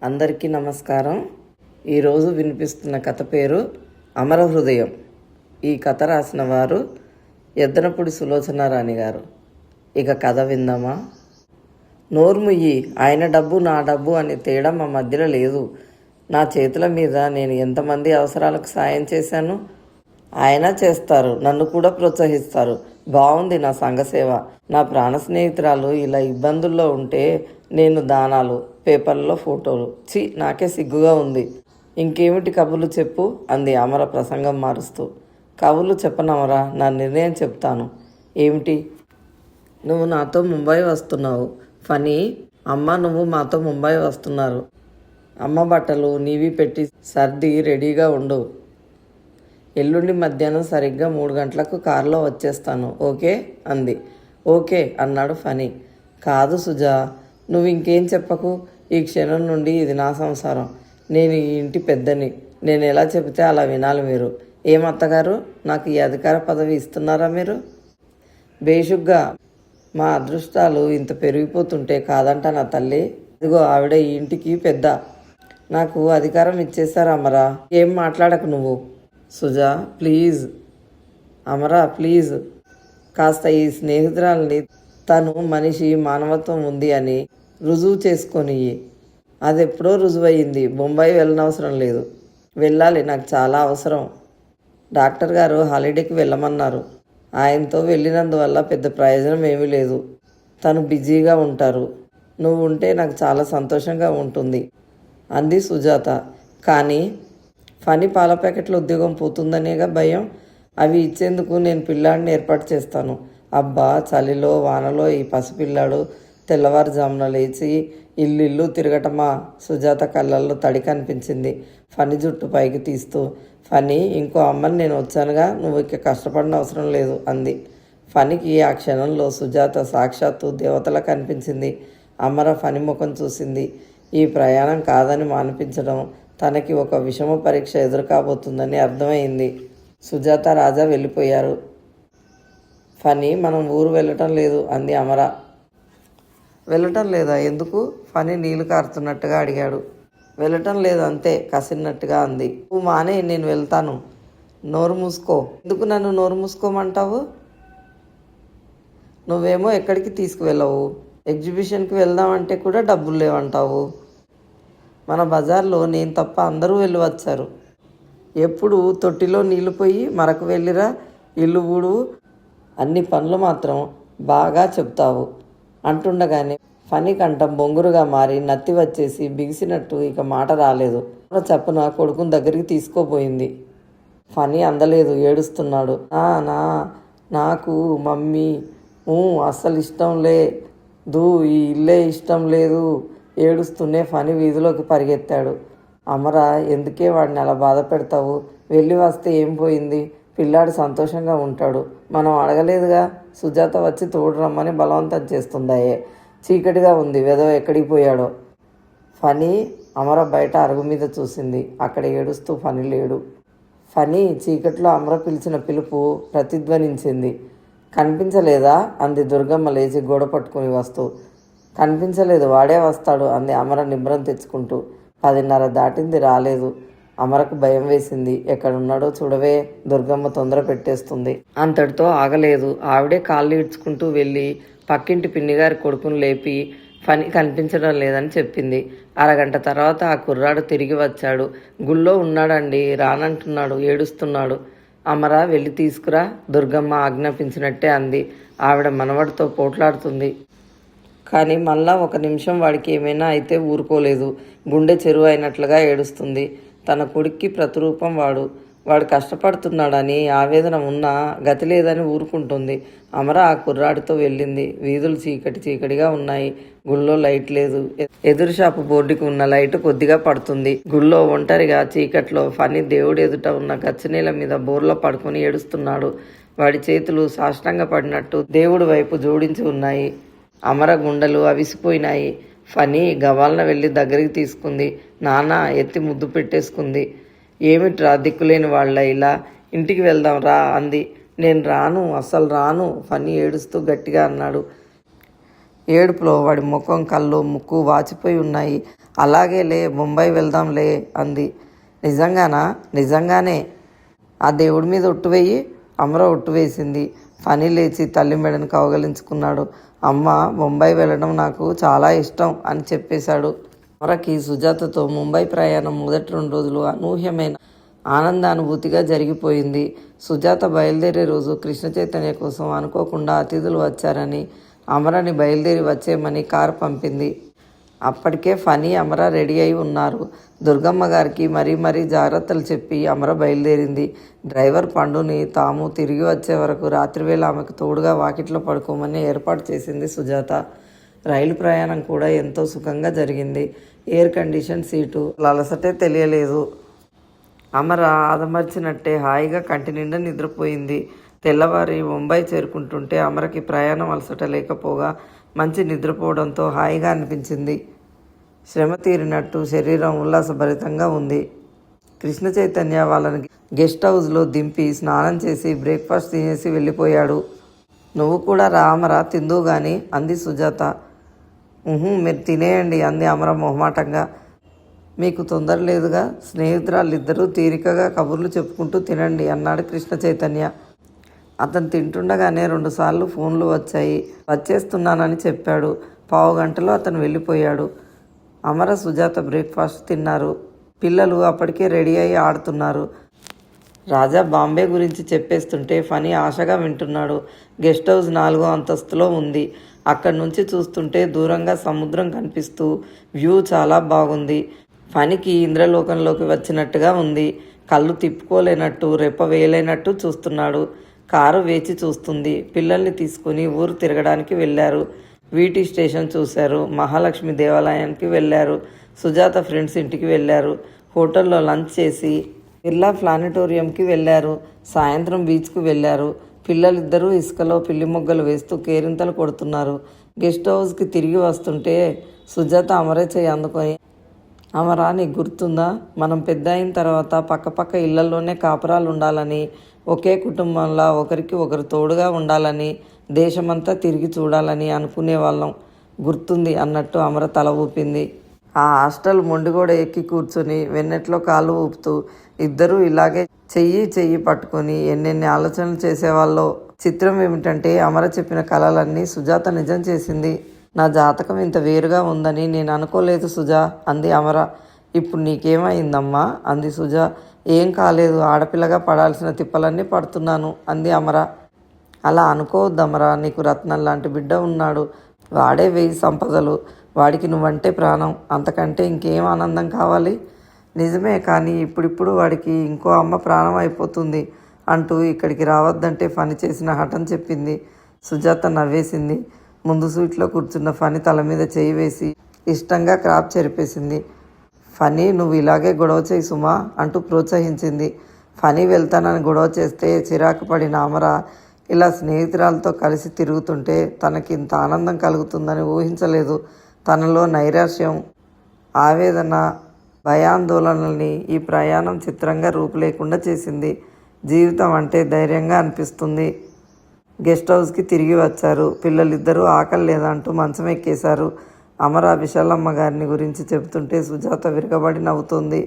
అందరికీ నమస్కారం. ఈరోజు వినిపిస్తున్న కథ పేరు అమర హృదయం. ఈ కథ రాసిన వారు ఎద్దనపూడి సులోచనారాణి గారు. ఇక కథ విందామా? నోర్ముయ్యి, ఆయన డబ్బు నా డబ్బు అనే తేడా మా మధ్యలో లేదు. నా చేతుల మీద నేను ఎంతమంది అవసరాలకు సాయం చేశాను, ఆయన చేస్తారు, నన్ను కూడా ప్రోత్సహిస్తారు. బాగుంది నా సంఘసేవ. నా ప్రాణ స్నేహితురాలు ఇలా ఇబ్బందుల్లో ఉంటే నేను దానాలు, పేపర్లలో ఫోటోలు, నాకే సిగ్గుగా ఉంది. ఇంకేమిటి కబుర్లు చెప్పు అంది అమర ప్రసంగం మారుస్తూ. కబుర్లు చెప్పనమరా, నా నిర్ణయం చెప్తాను. ఏమిటి? నువ్వు నాతో ముంబై వస్తున్నావు. ఫనీ, అమ్మ నువ్వు మాతో ముంబై వస్తున్నారు. అమ్మ బట్టలు నీవి పెట్టి సర్ది రెడీగా ఉండు. ఎల్లుండి మధ్యాహ్నం సరిగ్గా 3 గంటలకు కారులో వచ్చేస్తాను, ఓకే అంది. ఓకే అన్నాడు ఫనీ. కాదు సుజా, నువ్వు ఇంకేం చెప్పకు. ఈ క్షణం నుండి ఇది నా సంసారం. నేను ఈ ఇంటి పెద్దని. నేను ఎలా చెబితే అలా వినాలి మీరు. ఏమత్తగారు, నాకు ఈ అధికార పదవి ఇస్తున్నారా మీరు? బేషుగ్గా. మా అదృష్టాలు ఇంత పెరిగిపోతుంటే కాదంట నా తల్లి. ఇదిగో ఆవిడ ఈ ఇంటికి పెద్ద. నాకు అధికారం ఇచ్చేశారు అమరా. ఏం మాట్లాడకు నువ్వు. సుజా ప్లీజ్. అమరా ప్లీజ్. కాస్త ఈ స్నేహితురాలని తను మనిషి, మానవత్వం ఉంది అని రుజువు చేసుకొని. అది ఎప్పుడో రుజువయ్యింది. బొంబాయి వెళ్ళనవసరం లేదు. వెళ్ళాలి, నాకు చాలా అవసరం. డాక్టర్ గారు హాలిడేకి వెళ్ళమన్నారు. ఆయనతో వెళ్ళినందువల్ల పెద్ద ప్రయోజనం ఏమీ లేదు. తను బిజీగా ఉంటారు. నువ్వు ఉంటే నాకు చాలా సంతోషంగా ఉంటుంది అంది సుజాత. కానీ ఫనీ పాల ప్యాకెట్ల ఉద్యోగం పోతుందనేగా భయం. అవి ఇచ్చేందుకు నేను పిల్లాడిని ఏర్పాటు చేస్తాను. అబ్బా, చలిలో వానలో ఈ పసిపిల్లాడు తెల్లవారుజామున లేచి ఇల్లు తిరగటమా? సుజాత కళ్ళల్లో తడి కనిపించింది. ఫనీ జుట్టు పైకి తీస్తూ. ఫనీ, ఇంకో అమ్మని నేను వచ్చానుగా, నువ్వు ఇక కష్టపడిన అవసరం లేదు అంది. ఫనీకి ఆ క్షణంలో సుజాత సాక్షాత్తు దేవతలా కనిపించింది. అమర ఫనీ ముఖం చూసింది. ఈ ప్రయాణం కాదని మానిపించడం, తనకి ఒక విషమ పరీక్ష ఎదురుకాబోతుందని అర్థమైంది. సుజాత, రాజా వెళ్ళిపోయారు. ఫనీ, మనం ఊరు వెళ్ళటం లేదు అంది అమర. వెళ్ళటం లేదా? ఎందుకు? ఫనీ నీళ్లు కారుతున్నట్టుగా అడిగాడు. వెళ్ళటం లేదు అంతే, కసిన్నట్టుగా అంది. నువ్వు మానే, నేను వెళ్తాను. నోరు మూసుకో. ఎందుకు నన్ను నోరు మూసుకోమంటావు? నువ్వేమో ఎక్కడికి తీసుకువెళ్ళవు. ఎగ్జిబిషన్కి వెళ్దామంటే కూడా డబ్బులు లేవంటావు. మన బజార్లో నేను తప్ప అందరూ వెళ్ళి వచ్చారు. ఎప్పుడు తొట్టిలో నీళ్లు పోయి మరకు వెళ్ళిరా, ఇల్లు ఊడువు, అన్ని పనులు మాత్రం బాగా చెప్తావు అంటుండగానే ఫనీ కంఠం బొంగురుగా మారి నత్తి వచ్చేసి బిగిసినట్టు ఇక మాట రాలేదు. చప్పున కొడుకుని దగ్గరికి తీసుకోపోయింది. ఫనీ అందలేదు, ఏడుస్తున్నాడు. నాకు మమ్మీ అస్సలు ఇష్టం లేదు, ఈ ఇల్లే ఇష్టం లేదు. ఏడుస్తూనే ఫనీ వీధిలోకి పరిగెత్తాడు. అమర, ఎందుకే వాడిని అలా బాధ పెడతావు? వెళ్ళి వస్తే ఏం పోయింది? పిల్లాడు సంతోషంగా ఉంటాడు. మనం అడగలేదుగా. సుజాత వచ్చి తోడు రమ్మని బలవంతం చేస్తుందాయే. చీకటిగా ఉంది, వెధవ ఎక్కడికి పోయాడో. ఫనీ, అమర బయట అరుగు మీద చూసింది. అక్కడ ఏడుస్తూ ఫనీ లేడు. ఫనీ, చీకట్లో అమర పిలిచిన పిలుపు ప్రతిధ్వనించింది. కనిపించలేదా అంది దుర్గమ్మ లేచి గోడ పట్టుకుని వస్తూ. కనిపించలేదు, వాడే వస్తాడు అంది అమర నిబ్రం తెచ్చుకుంటూ. 10:30 దాటింది, రాలేదు. అమరకు భయం వేసింది. ఎక్కడున్నాడో చూడవే, దుర్గమ్మ తొందర పెట్టేస్తుంది. అంతటితో ఆగలేదు. ఆవిడే కాళ్ళు ఈడ్చుకుంటూ వెళ్ళి పక్కింటి పిన్నిగారి కొడుకుని లేపి ఫనీ కనిపించడం లేదని చెప్పింది. అరగంట తర్వాత ఆ కుర్రాడు తిరిగి వచ్చాడు. గుళ్ళో ఉన్నాడండి, రానంటున్నాడు, ఏడుస్తున్నాడు. అమర, వెళ్ళి తీసుకురా, దుర్గమ్మ ఆజ్ఞాపించినట్టే అంది. ఆవిడ మనవడితో పోట్లాడుతుంది. కానీ మళ్ళా 1 నిమిషం వాడికి ఏమైనా అయితే ఊరుకోలేదు. గుండె చెరువు అయినట్లుగా ఏడుస్తుంది. తన కొడుక్కి ప్రతిరూపం వాడు కష్టపడుతున్నాడని ఆవేదన ఉన్నా గతి లేదని ఊరుకుంటుంది. అమర ఆ కుర్రాడితో వెళ్ళింది. వీధులు చీకటిగా ఉన్నాయి. గుళ్ళో లైట్ లేదు. ఎదురు షాపు బోర్డుకి ఉన్న లైటు కొద్దిగా పడుతుంది. గుళ్ళో ఒంటరిగా చీకట్లో ఫనీ దేవుడి ఎదుట ఉన్న గచ్చనీల మీద బోర్లో పడుకొని ఏడుస్తున్నాడు. వాడి చేతులు సాష్టాంగ పడినట్టు దేవుడి వైపు జోడించి ఉన్నాయి. అమర గుండెలు అవిసిపోయినాయి. ఫనీ గవాలన వెళ్ళి దగ్గరికి తీసుకుంది. నాన్న ఎత్తి ముద్దు పెట్టేసుకుంది. ఏమిట్రా దిక్కులేని వాళ్ళ ఇలా? ఇంటికి వెళ్దాం రా అంది. నేను రాను, అస్సలు రాను, ఫనీ ఏడుస్తూ గట్టిగా అన్నాడు. ఏడుపులో వాడి ముఖం, కళ్ళు, ముక్కు వాచిపోయి ఉన్నాయి. అలాగేలే, బొంబాయి వెళ్దాంలే అంది. నిజంగానా? నిజంగానే. ఆ దేవుడి మీద ఒట్టు వేయి. అమర ఒట్టు వేసింది. ఫనీ లేచి తల్లి మెడను కౌగలించుకున్నాడు. అమ్మ, బొంబాయి వెళ్ళడం నాకు చాలా ఇష్టం అని చెప్పేశాడు. అమరకి సుజాతతో ముంబై ప్రయాణం మొదటి 2 రోజులు అనూహ్యమైన ఆనందానుభూతిగా జరిగిపోయింది. సుజాత బయలుదేరే రోజు కృష్ణ చైతన్య కోసం అనుకోకుండా అతిథులు వచ్చారని అమరని బయలుదేరి వచ్చేయమని కారు పంపింది. అప్పటికే ఫనీ, అమర రెడీ అయి ఉన్నారు. దుర్గమ్మ గారికి మరీ జాగ్రత్తలు చెప్పి అమర బయలుదేరింది. డ్రైవర్ పండుని తాము తిరిగి వచ్చే వరకు రాత్రివేళ ఆమెకు తోడుగా వాకిట్లో పడుకోమని ఏర్పాటు చేసింది సుజాత. రైలు ప్రయాణం కూడా ఎంతో సుఖంగా జరిగింది. ఎయిర్ కండిషన్ సీటు, అలసటే తెలియలేదు. అమర ఆదమర్చినట్టే హాయిగా కంటి నిండా నిద్రపోయింది. తెల్లవారి ముంబై చేరుకుంటుంటే అమరకి ప్రయాణం అలసట లేకపోగా మంచి నిద్రపోవడంతో హాయిగా అనిపించింది. శ్రమ తీరినట్టు శరీరం ఉల్లాసభరితంగా ఉంది. కృష్ణ చైతన్య వాళ్ళని గెస్ట్ హౌస్లో దింపి స్నానం చేసి బ్రేక్ఫాస్ట్ తినేసి వెళ్ళిపోయాడు. నువ్వు కూడా రా అమర, తిందువు గాని అంది సుజాత. మీరు తినేయండి అంది అమర మొహమాటంగా. మీకు తొందర లేదుగా, స్నేహితురాళ్ళిద్దరూ తీరికగా కబుర్లు చెప్పుకుంటూ తినండి అన్నాడు కృష్ణ చైతన్య. అతను తింటుండగానే 2 సార్లు ఫోన్లు వచ్చాయి. వచ్చేస్తున్నానని చెప్పాడు. 15 గంటలో అతను వెళ్ళిపోయాడు. అమర, సుజాత బ్రేక్ఫాస్ట్ తిన్నారు. పిల్లలు అప్పటికే రెడీ అయ్యి ఆడుతున్నారు. రాజా బాంబే గురించి చెప్పేస్తుంటే ఫనీ ఆశగా వింటున్నాడు. గెస్ట్ హౌస్ 4వ అంతస్తులో ఉంది. అక్కడి నుంచి చూస్తుంటే దూరంగా సముద్రం కనిపిస్తూ వ్యూ చాలా బాగుంది. ఫనీకి ఇంద్రలోకంలోకి వచ్చినట్టుగా ఉంది. కళ్ళు తిప్పుకోలేనట్టు, రెప్ప వేయలేనట్టు చూస్తున్నాడు. కారు వేచి చూస్తుంది. పిల్లల్ని తీసుకుని ఊరు తిరగడానికి వెళ్ళారు. వీటి స్టేషన్ చూశారు. మహాలక్ష్మి దేవాలయానికి వెళ్ళారు. సుజాత ఫ్రెండ్స్ ఇంటికి వెళ్ళారు. హోటల్లో లంచ్ చేసి బిర్లా ప్లానిటోరియంకి వెళ్ళారు. సాయంత్రం బీచ్కు వెళ్ళారు. పిల్లలిద్దరూ ఇసుకలో పిల్లి మొగ్గలు వేస్తూ కేరింతలు కొడుతున్నారు. గెస్ట్ హౌస్కి తిరిగి వస్తుంటే సుజాత అమరే చేయి అందుకొని, అమరా, నీకు గుర్తుందా, మనం పెద్ద అయిన తర్వాత పక్కపక్క ఇళ్లలోనే కాపురాలు ఉండాలని, ఒకే కుటుంబంలా ఒకరికి ఒకరు తోడుగా ఉండాలని, దేశమంతా తిరిగి చూడాలని అనుకునేవాళ్ళం, గుర్తుంది అన్నట్టు అమర తల ఊపింది. ఆ హాస్టల్ మొండిగోడ ఎక్కి కూర్చొని వెన్నెట్లో కాళ్ళు ఊపుతూ ఇద్దరూ ఇలాగే చెయ్యి పట్టుకొని ఎన్నెన్ని ఆలోచనలు చేసేవాళ్ళో. చిత్రం ఏమిటంటే అమర చెప్పిన కలలన్నీ సుజాత నిజం చేసింది. నా జాతకం ఇంత వేరుగా ఉందని నేను అనుకోలేదు సుజా అంది అమర. ఇప్పుడు నీకేమైందమ్మా అంది సుజా. ఏం కాలేదు, ఆడపిల్లగా పడాల్సిన తిప్పలన్నీ పడుతున్నాను అంది అమర. అలా అనుకోవద్దమరా, నీకు రత్నం లాంటి బిడ్డ ఉన్నాడు. వాడే 1000 సంపదలు. వాడికి నువ్వంటే ప్రాణం. అంతకంటే ఇంకేం ఆనందం కావాలి? నిజమే, కానీ ఇప్పుడిప్పుడు వాడికి ఇంకో అమ్మ ప్రాణం అయిపోతుంది అంటూ ఇక్కడికి రావద్దంటే ఫనీ చేసిన హఠం చెప్పింది. సుజాత నవ్వేసింది. ముందు సీట్లో కూర్చున్న ఫనీ తల మీద చేయి వేసి ఇష్టంగా క్రాప్ చెరిపేసింది. ఫనీ, నువ్వు ఇలాగే గొడవ చేయి సుమా అంటూ ప్రోత్సహించింది. ఫనీ వెళ్తానని గొడవ చేస్తే చిరాకు పడిన అమర ఇలా స్నేహితురాలతో కలిసి తిరుగుతుంటే తనకి ఇంత ఆనందం కలుగుతుందని ఊహించలేదు. తనలో నైరాశ్యం, ఆవేదన, భయాందోళనల్ని ఈ ప్రయాణం చిత్రంగా రూపులేకుండా చేసింది. జీవితం అంటే ధైర్యంగా అనిపిస్తుంది. గెస్ట్ హౌస్కి తిరిగి వచ్చారు. పిల్లలిద్దరూ ఆకలి లేదంటూ మంచం ఎక్కేశారు. అమర విశాలమ్మ గారిని గురించి చెబుతుంటే సుజాత విరగబడి నవ్వుతుంది.